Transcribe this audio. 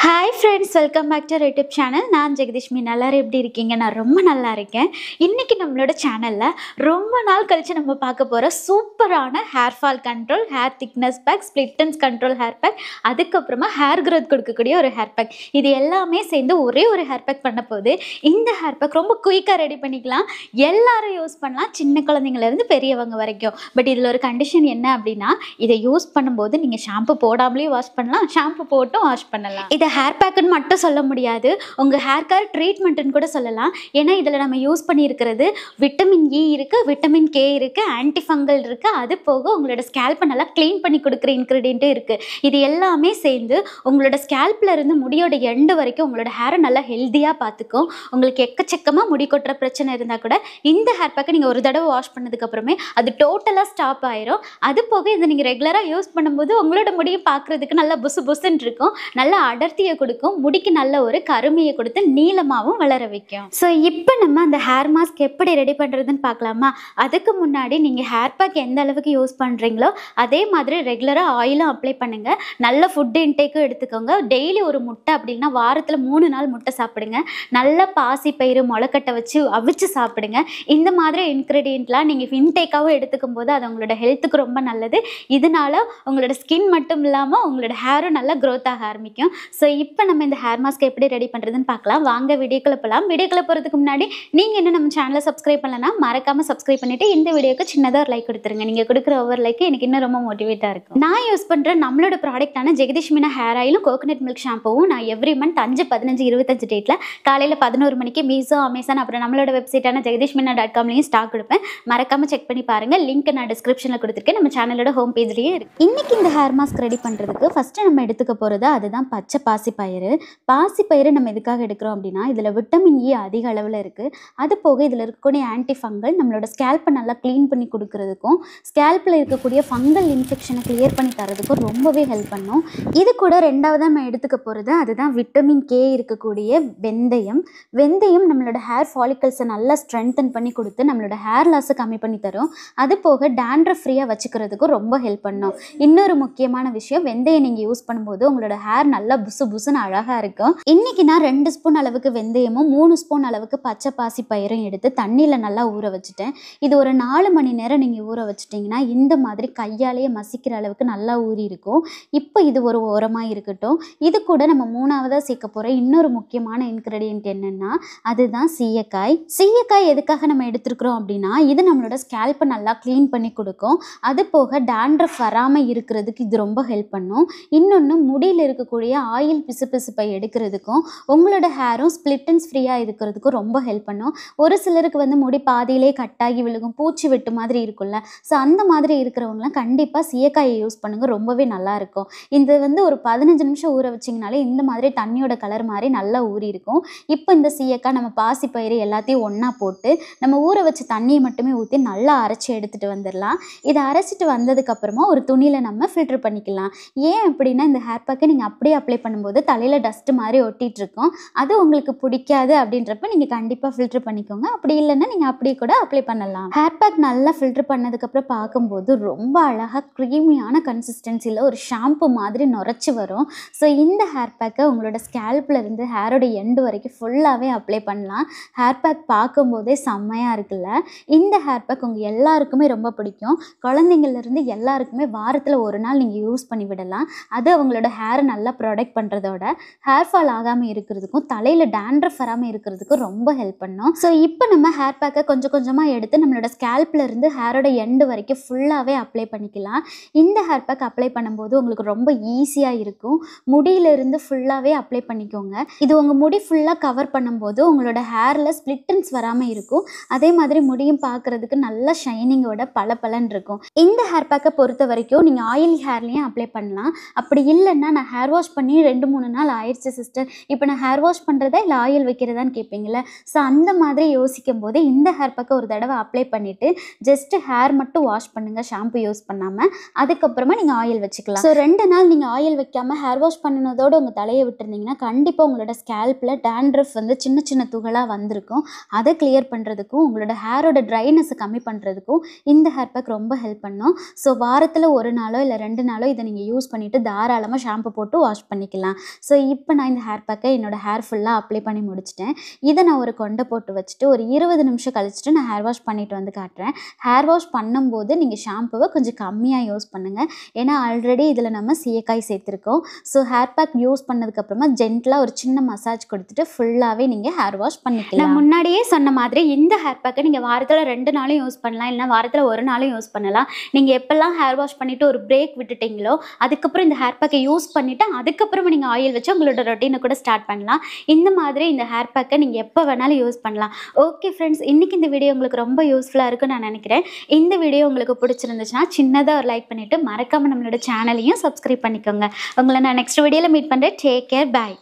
Hi friends, welcome back to YouTube channel. நான் ஜெகதீஷ்மி. எல்லாரும் எப்படி இருக்கீங்க? நான் ரொம்ப நல்லா இருக்கேன். இன்றைக்கி நம்மளோட சேனலில் ரொம்ப நாள் கழித்து நம்ம பார்க்க போகிற சூப்பரான hair fall control, hair thickness pack, split ends control hair pack, அதுக்கப்புறமா ஹேர் க்ரோத் கொடுக்கக்கூடிய ஒரு ஹேர் பேக். இது எல்லாமே சேர்ந்து ஒரே ஒரு ஹேர் பேக் பண்ண போது இந்த ஹேர் பேக் ரொம்ப குயிக்காக ரெடி பண்ணிக்கலாம். எல்லாரும் யூஸ் பண்ணலாம், சின்ன குழந்தைங்கலேருந்து பெரியவங்க வரைக்கும். பட் இதில் ஒரு கண்டிஷன் என்ன அப்படின்னா, இதை யூஸ் பண்ணும்போது நீங்கள் ஷாம்பு போடாமலே வாஷ் பண்ணலாம், ஷாம்பு போட்டும் வாஷ் பண்ணலாம். இதை ஹேர் பேக்குன்னு மட்டும் சொல்ல முடியாது, உங்கள் ஹேர் கேர் ட்ரீட்மெண்ட்டுன்னு கூட சொல்லலாம். ஏன்னா இதில் நம்ம யூஸ் பண்ணியிருக்கிறது விட்டமின் இ இருக்குது, விட்டமின் கே இருக்குது, ஆன்டி ஃபங்கல் இருக்குது, அது போக உங்களோட ஸ்கேல்ப்பை நல்லா க்ளீன் பண்ணி கொடுக்குற இன்க்ரீடியண்ட்டும் இருக்குது. இது எல்லாமே சேர்ந்து உங்களோட ஸ்கேல்ப்பில் இருந்து முடியோட எண்டு வரைக்கும் உங்களோட ஹேரை நல்லா ஹெல்த்தியாக பார்த்துக்கும். உங்களுக்கு எக்கச்சக்கமாக முடி கொட்டுற பிரச்சனை இருந்தால் கூட இந்த ஹேர் பேக்கை நீங்கள் ஒரு தடவை வாஷ் பண்ணதுக்கப்புறமே அது டோட்டலாக ஸ்டாப் ஆயிரும். அது போக இதை நீங்கள் ரெகுலராக யூஸ் பண்ணும்போது உங்களோட முடியை பார்க்குறதுக்கு நல்லா புசு புசுன்னு இருக்கும், நல்லா அடர்த்தியை கொடுக்கும், முடிக்கு நல்ல ஒரு கருமையை கொடுத்து நீளமாகவும் வளர வைக்கும். ஸோ இப்போ நம்ம அந்த ஹேர் மாஸ்க் எப்படி ரெடி பண்ணுறதுன்னு பார்க்கலாமா? அதுக்கு முன்னாடி நீங்கள் ஹேர் பேக் எந்த அளவுக்கு யூஸ் பண்ணுறீங்களோ அதே மாதிரி ரெகுலராக ஆயிலும் அப்ளை பண்ணுங்கள். நல்ல ஃபுட்டு இன்டேக்கும் எடுத்துக்கோங்க. டெய்லி ஒரு முட்டை, அப்படின்னா வாரத்தில் 3 நாள் முட்டை சாப்பிடுங்க. நல்ல பாசி பயிறு முளைக்கட்டை வச்சு அவிச்சு சாப்பிடுங்க. இந்த மாதிரி இன்க்ரீடியண்ட்லாம் நீங்கள் இன்டேக்காகவும் எடுத்துக்கும் போது அது உங்களோட ஹெல்த்துக்கு ரொம்ப நல்லது. இதனால உங்களோட ஸ்கின் மட்டும் இல்லாமல் உங்களோட ஹேரும் நல்லா க்ரோத் ஆக ஆரம்பிக்கும். ஸோ இப்போ நம்ம இந்த ஹேர் மாஸ்க் எப்படி ரெடி பண்ணுறதுன்னு பார்க்கலாம். வாங்க வீடியோக்குள்ள போகலாம். வீடியோக்குள்ள போகிறதுக்கு முன்னாடி நீங்கள் இன்னும் நம்ம சேனலை சப்ஸ்கிரைப் பண்ணலன்னா மறக்காமல் சப்ஸ்கிரைப் பண்ணிவிட்டு இந்த வீடியோக்கு சின்னதாக ஒரு லைக் கொடுத்துருங்க. நீங்கள் கொடுக்குற ஒவ்வொரு லைக்கு எனக்கு இன்னும் ரொம்ப மோட்டிவேட்டாக இருக்கும். நான் யூஸ் பண்ணுற நம்மளோட ப்ராடக்டான ஜெகதீஷ்மினா ஹேர் ஆயிலும் கோகனட் மில்க் ஷாம்புவும் நான் எவ்ரி மந்த் 5, 15, 25 டேட்டில் காலையில் 11 மணிக்கு மீஷோ, அமேசான், அப்புறம் நம்மளோட வெப்சைட்டான ஜெகதீஷ்மினா.comலையும் ஸ்டாக் கொடுப்பேன். மறக்காமல் செக் பண்ணி பாருங்கள். லிங்க் நான் டிஸ்கிரிப்ஷனில் கொடுத்துருக்கேன், நம்ம சேனலோட ஹோம் பேஜ்லேயே இருக்குது. இன்றைக்கி இந்த ஹேர் மாஸ்க் ரெடி பண்ணுறதுக்கு ஃபஸ்ட்டு நம்ம எடுத்துக்க போகிறது அதுதான் பச்சை பாசிப்பயிறு. பாசிப்பயிறு நம்ம எதுக்காக எடுக்கிறோம் அப்படின்னா, இதில் விட்டமின் இ அதிக அளவில் இருக்குது. அது போக இதில் இருக்கக்கூடிய ஆன்டி ஃபங்கல் நம்மளோட ஸ்கேல்ப்பை நல்லா க்ளீன் பண்ணி கொடுக்கறதுக்கும், ஸ்கேல்ப்பில் இருக்கக்கூடிய ஃபங்கல் இன்ஃபெக்ஷனை கிளியர் பண்ணி தரதுக்கும் ரொம்பவே ஹெல்ப் பண்ணும். இது கூட ரெண்டாவது நம்ம எடுத்துக்க போகிறது அதுதான் விட்டமின் கே இருக்கக்கூடிய வெந்தயம். வெந்தயம் நம்மளோட ஹேர் ஃபாலிக்கல்ஸை நல்லா ஸ்ட்ரென்தன் பண்ணி கொடுத்து நம்மளோட ஹேர் லாஸை கம்மி பண்ணி தரும். அது போக டேண்ட்ரஃப் ஃப்ரீயாக வச்சுக்கிறதுக்கும் ரொம்ப ஹெல்ப் பண்ணும். இன்னொரு முக்கியமான விஷயம், வெந்தயம் நீங்கள் யூஸ் பண்ணும்போது உங்களோட ஹேர் நல்லா புசு புசுன்னு அழகாக இருக்கும். இன்றைக்கி நான் 2 ஸ்பூன் அளவுக்கு வெந்தயமும் 3 ஸ்பூன் அளவுக்கு பச்சை பாசி பயிரும் எடுத்து தண்ணியில் நல்லா ஊற வச்சுட்டேன். இது ஒரு 4 மணி நேரம் நீங்கள் ஊற வச்சிட்டிங்கன்னா இந்த மாதிரி கையாலேயே மசிக்கிற அளவுக்கு நல்லா ஊறி இருக்கும். இப்போ இது ஒரு ஓரமாக இருக்கட்டும். இது கூட நம்ம 3ஆவதாக சேர்க்க போகிற இன்னொரு முக்கியமான இன்க்ரீடியன்ட் என்னென்னா அதுதான் சீயக்காய். சீயக்காய் எதுக்காக நம்ம எடுத்துருக்குறோம் அப்படின்னா, இது நம்மளோட ஸ்கேல்ப்பை நல்லா க்ளீன் பண்ணி கொடுக்கும். அது போக டேண்ட்ரஃப் வராமல் இருக்கிறதுக்கு இது ரொம்ப ஹெல்ப் பண்ணும். இன்னொன்று, முடியில் இருக்கக்கூடிய ஆயில் பிசுபிசுப்பை எடுக்கிறதுக்கும் உங்களோட ஹேரும் ஸ்ப்ளிட்டன்ஸ் ஃப்ரீயாக இருக்கிறதுக்கும் ரொம்ப ஹெல்ப் பண்ணும். ஒரு சிலருக்கு முடி பாதியிலே கட்டாகி விழுகும், பூச்சி வெட்டு மாதிரி இருக்குல்ல, ஸோ அந்த மாதிரி இருக்கிறவங்களாம் கண்டிப்பாக சீயக்காயை யூஸ் பண்ணுங்கள், ரொம்பவே நல்லாயிருக்கும். இது ஒரு 15 நிமிஷம் ஊற வச்சிங்கனாலே இந்த மாதிரி தண்ணியோட கலர் மாதிரி நல்லா ஊறி இருக்கும். இப்போ இந்த சீயக்காய், நம்ம பாசிப்பயிறு எல்லாத்தையும் ஒன்றா போட்டு நம்ம ஊற வச்ச தண்ணியை மட்டுமே ஊற்றி நல்லா அரைச்சி எடுத்துகிட்டு வந்துடலாம். இதை அரைச்சிட்டு வந்ததுக்கப்புறமா ஒரு துணியில் நம்ம ஃபில்ட்ரு பண்ணிக்கலாம். ஏன் அப்படின்னா, இந்த ஹேர் பேக்கை நீங்கள் அப்படியே அப்ளை பண்ணும்போது தலையில் டஸ்ட்டு மாதிரி ஒட்டிகிட்டு இருக்கும். அது உங்களுக்கு பிடிக்காது அப்படின்றப்ப நீங்கள் கண்டிப்பாக ஃபில்ட்ரு பண்ணிக்கோங்க. அப்படி இல்லைன்னா நீங்கள் அப்படியே கூட அப்ளை பண்ணலாம். ஹேர் பேக் நல்லா ஃபில்ட்ரு பண்ணதுக்கப்புறம் பார்க்கும்போது ரொம்ப அழகாக க்ரீமியான கன்சிஸ்டன்சியில் ஒரு ஷாம்பு மாதிரி நுரைச்சி வரும். ஸோ இந்த ஹேர் பேக்கை உங்களோட ஸ்கேல்ப்பில் இருந்து ஹேரோட எண்டு வரைக்கும் ஃபுல்லாகவே அப்ளை பண்ணலாம். ஹேர் பேக் பார்க்கும்போதே செம்மையாக இருக்குல்ல. இந்த ஹேர் பேக் உங்கள் எல்லாருக்குமே ரொம்ப பிடிக்கும். குழந்தைங்கள்லேருந்து எல்லாருக்குமே வாரத்தில் ஒரு நாள் நீங்கள் யூஸ் பண்ணி விடலாம். அது அவங்களோட ஹேரை நல்லா ப்ரொடெக்ட் பண்ணுறதோட ஹேர் ஃபால் ஆகாமல் இருக்கிறதுக்கும் தலையில் டேண்ட்ரஃப் வராமல் இருக்கிறதுக்கும் ரொம்ப ஹெல்ப் பண்ணும். ஸோ இப்போ நம்ம ஹேர் பேக்கை கொஞ்சம் கொஞ்சமாக எடுத்து நம்மளோட ஸ்கேல்ப்பில் இருந்து ஹேரோட எண்டு வரைக்கும் ஃபுல்லாகவே அப்ளை பண்ணிக்கலாம். இந்த ஹேர் பேக் அப்ளை பண்ணும்போது உங்களுக்கு ரொம்ப ஈஸியாக இருக்கும். முடியிலிருந்து ஃபுல்லாகவே அப்ளை பண்ணிக்கோங்க. இது உங்கள் முடி ஃபுல்லாக கவர் பண்ணும்போது உங்களோட ஹேரில் ஸ்ப்ளிட்டன்ஸ் வராமல் இருக்கும். அதே மாதிரி முடியும் பார்க்குறதுக்கு நல்ல ஷைனிங்கோட பளபளன்னு இருக்கும். இந்த ஹேர் பேக்கை பொறுத்த வரைக்கும் நீங்கள் ஆயில் ஹேர்லேயும் அப்ளை பண்ணலாம். அப்படி இல்லைன்னா, நான் ஹேர் வாஷ் பண்ணி 2-3 நாள் ஆயிடுச்சு சிஸ்டர், இப்போ நான் ஹேர் வாஷ் பண்ணுறதா இல்லை ஆயில் வைக்கிறதான்னு கேட்பீங்களே. ஸோ அந்த மாதிரி யோசிக்கும் போது இந்த ஹேர் பேக்கை ஒரு தடவை அப்ளை பண்ணிவிட்டு ஜஸ்ட்டு ஹேர் மட்டும் வாஷ் பண்ணுங்கள், ஷாம்பு யூஸ் பண்ணாமல். அதுக்கப்புறமா நீங்கள் ஆயில் வச்சுக்கலாம். ஸோ 2 நாள் நீங்கள் ஆயில் வைக்காமல் ஹேர் வாஷ் பண்ணினதோடு உங்கள் தலையை விட்டுருந்தீங்கன்னா கண்டிப்பாக உங்களோட ஸ்கேல்ப்பில் டேண்ட்ரஃப் சின்ன சின்ன துகளாக வந்திருக்கும். அதை கிளியர் பண்ணுறதுக்கும் உங்களோட ஹேரோட ட்ரைனஸை கம்மி பண்ணுறதுக்கும் இந்த ஹேர் பேக் ரொம்ப ஹெல்ப் பண்ணும். ஸோ வாரத்தில் 1 நாளோ இல்லை 2 நாளோ இதை நீங்கள் யூஸ் பண்ணிவிட்டு தாராளமாக ஷாம்பு போட்டு வாஷ் பண்ணிக்கலாம். பண்ணிக்கலாம். ஸோ இப்போ நான் இந்த ஹேர் பேக்கை என்னோடய ஹேர் ஃபுல்லாக அப்ளை பண்ணி முடிச்சிட்டேன். இதை நான் ஒரு கொண்டை போட்டு வச்சுட்டு ஒரு 20 நிமிஷம் கழிச்சிட்டு நான் ஹேர் வாஷ் பண்ணிட்டு வந்து காட்டுறேன். ஹேர் வாஷ் பண்ணும்போது நீங்கள் ஷாம்புவை கொஞ்சம் கம்மியாக யூஸ் பண்ணுங்கள். ஏன்னா ஆல்ரெடி இதில் நம்ம சீயக்காய் சேர்த்துருக்கோம். ஸோ ஹேர் பேக் யூஸ் பண்ணதுக்கப்புறமா ஜென்டலாக ஒரு சின்ன மசாஜ் கொடுத்துட்டு ஃபுல்லாகவே நீங்கள் ஹேர் வாஷ் பண்ணிக்கலாம். நான் முன்னாடியே சொன்ன மாதிரி இந்த ஹேர் பேக்கை நீங்கள் வாரத்தில் 2 நாளும் யூஸ் பண்ணலாம், இல்லைனா வாரத்தில் 1 நாளும் யூஸ் பண்ணலாம். நீங்கள் எப்போல்லாம் ஹேர் வாஷ் பண்ணிவிட்டு ஒரு பிரேக் விட்டுட்டீங்களோ அதுக்கப்புறம் இந்த ஹேர் பேக்கை யூஸ் பண்ணிவிட்டு அதுக்கப்புறமா நீங்கள் ஆயில் வச்சு உங்களோட ரொட்டீனை கூட ஸ்டார்ட் பண்ணலாம். இந்த மாதிரி இந்த ஹேர் பேக்கை நீங்கள் எப்போ வேணாலும் யூஸ் பண்ணலாம். ஓகே ஃப்ரெண்ட்ஸ், இன்றைக்கி இந்த வீடியோ உங்களுக்கு ரொம்ப யூஸ்ஃபுல்லாக இருக்குன்னு நான் நினைக்கிறேன். இந்த வீடியோ உங்களுக்கு பிடிச்சிருந்துச்சுன்னா சின்னதாக ஒரு லைக் பண்ணிவிட்டு மறக்காமல் நம்மளோட சேனலையும் சப்ஸ்கிரைப் பண்ணிக்கோங்க. உங்களை நான் நெக்ஸ்ட் வீடியோவில் மீட் பண்ணுறேன். டேக் கேர், பாய்.